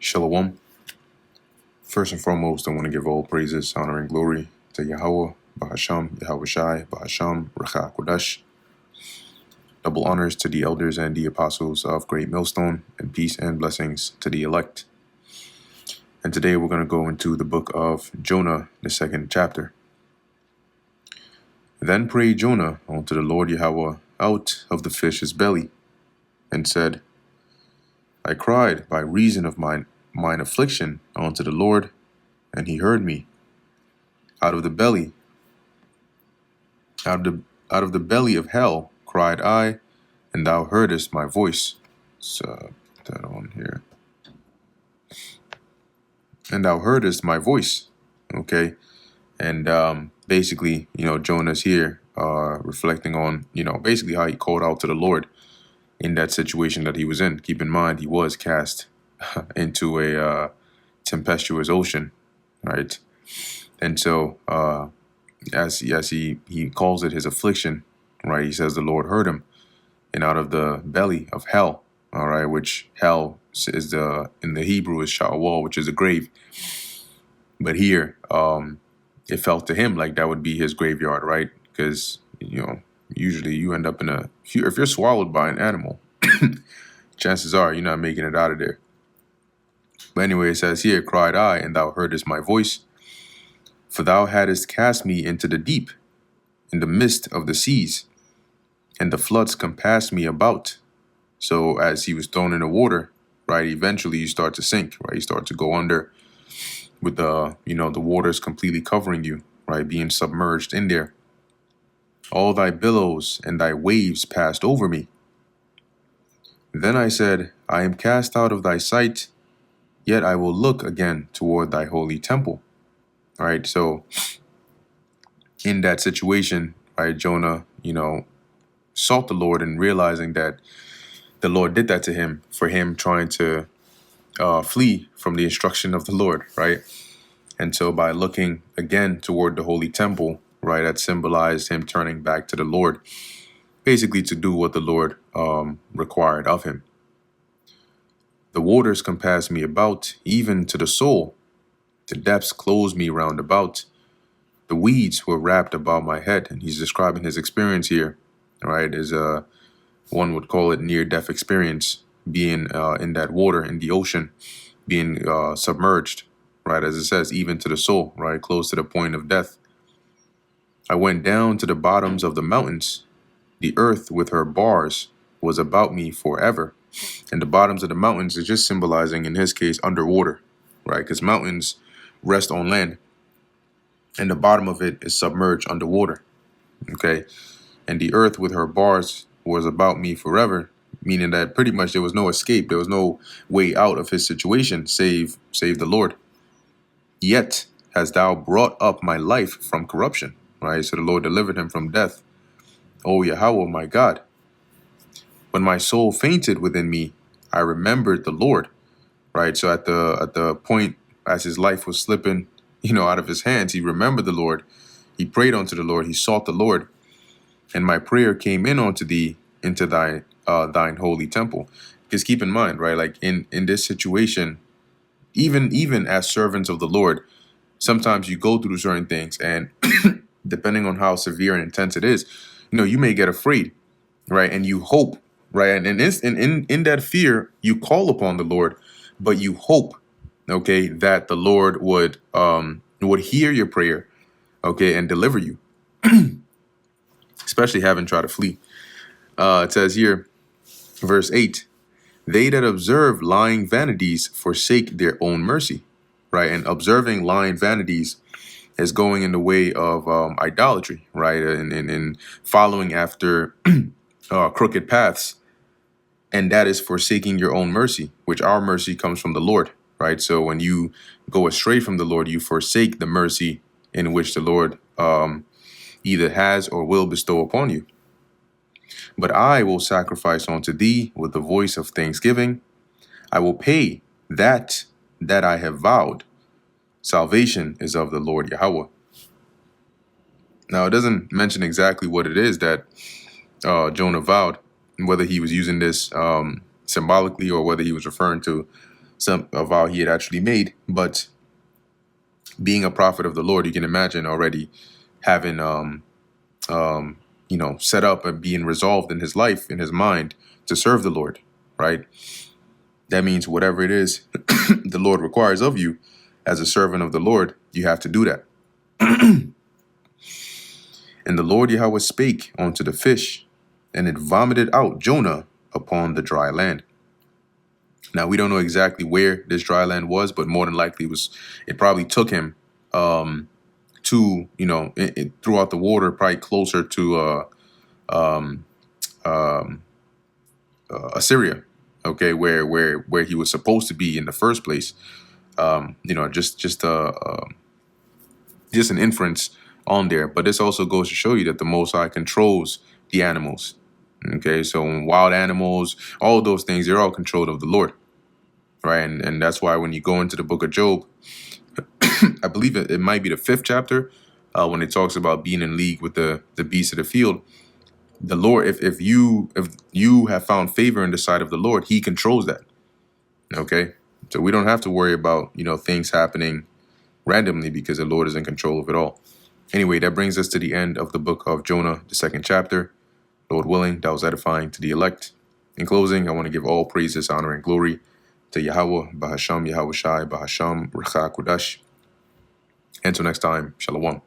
Shalom. First and foremost, I want to give all praises, honor, and glory to Yahweh, Bahasham, Yahweh Shai, Bahasham, Recha Kodash. Double honors to the elders and the apostles of Great Millstone, and peace and blessings to the elect. And today we're going to go into the book of Jonah, the 2nd chapter. Then prayed Jonah unto the Lord Yahweh out of the fish's belly, and said, I cried by reason of mine affliction unto the Lord, and he heard me. Out of the belly of hell cried I, and thou heardest my voice. So put that on here. And thou heardest my voice. Okay. And basically, Jonah's here reflecting on, basically how he called out to the Lord in that situation that he was in. Keep in mind, he was cast into a tempestuous ocean, right? And so as he calls it his affliction, right? He says the Lord heard him, and out of the belly of hell, all right, which hell is in the Hebrew is Sha'awal, which is a grave. But here, it felt to him like that would be his graveyard, right? Because, usually you end up if you're swallowed by an animal, chances are you're not making it out of there. But anyway, it says here, cried I, and thou heardest my voice. For thou hadst cast me into the deep, in the midst of the seas, and the floods compassed me about. So as he was thrown in the water, right, eventually you start to sink, right? You start to go under with the waters completely covering you, right? Being submerged in there. All thy billows and thy waves passed over me. Then I said, I am cast out of thy sight, yet I will look again toward thy holy temple. All right, so in that situation, right, Jonah, sought the Lord and realizing that the Lord did that to him for him trying to flee from the instruction of the Lord, right? And so by looking again toward the holy temple, right, that symbolized him turning back to the Lord, basically to do what the Lord required of him. The waters compassed me about, even to the soul. The depths closed me round about. The weeds were wrapped about my head. And he's describing his experience here, right, as one would call it near-death experience, being in that water, in the ocean, being submerged, right, as it says, even to the soul, right, close to the point of death. I went down to the bottoms of the mountains. The earth with her bars was about me forever. And the bottoms of the mountains is just symbolizing, in his case, underwater, right, because mountains rest on land, and the bottom of it is submerged underwater, okay? And the earth with her bars was about me forever, meaning that pretty much there was no escape. There was no way out of his situation, save the Lord. Yet hast thou brought up my life from corruption, right? So the Lord delivered him from death. O Yahweh, my God. When my soul fainted within me, I remembered the Lord, right? So at the point as his life was slipping, out of his hands, he remembered the Lord. He prayed unto the Lord. He sought the Lord. And my prayer came in unto thee, into thine holy temple. Because keep in mind, right, like in this situation, even as servants of the Lord, sometimes you go through certain things, and depending on how severe and intense it is, you may get afraid, right? And you hope, right? And in that fear, you call upon the Lord, but you hope, okay, that the Lord would hear your prayer, okay, and deliver you, especially having tried to flee. It says here, verse 8, they that observe lying vanities forsake their own mercy, right? And observing lying vanities is going in the way of idolatry, right? And following after crooked paths. And that is forsaking your own mercy, which our mercy comes from the Lord, right? So when you go astray from the Lord, you forsake the mercy in which the Lord either has or will bestow upon you. But I will sacrifice unto thee with the voice of thanksgiving. I will pay that I have vowed. Salvation is of the Lord Yahweh. Now, it doesn't mention exactly what it is that Jonah vowed, whether he was using this symbolically or whether he was referring to a vow he had actually made. But being a prophet of the Lord, you can imagine already having set up and being resolved in his life, in his mind, to serve the Lord, right? That means whatever it is the Lord requires of you as a servant of the Lord, you have to do that. And the Lord Yahweh spake unto the fish, and it vomited out Jonah upon the dry land. Now, we don't know exactly where this dry land was, but more than likely it probably took him to, throughout the water, probably closer to Assyria, okay, where he was supposed to be in the first place. Just an inference on there, but this also goes to show you that the Most High controls the animals. Okay, so wild animals, all those things, they're all controlled of the Lord, right? And that's why when you go into the book of Job, I believe it might be the 5th chapter, when it talks about being in league with the beasts of the field. The Lord, if you have found favor in the sight of the Lord, He controls that. Okay, so we don't have to worry about things happening randomly because the Lord is in control of it all. Anyway, that brings us to the end of the book of Jonah, the 2nd chapter. Lord willing, that was edifying to the elect. In closing, I want to give all praises, honor, and glory to Yahweh, Bahasham Yahweh Shai, Bahasham Recha Kudash. Until next time, Shalom.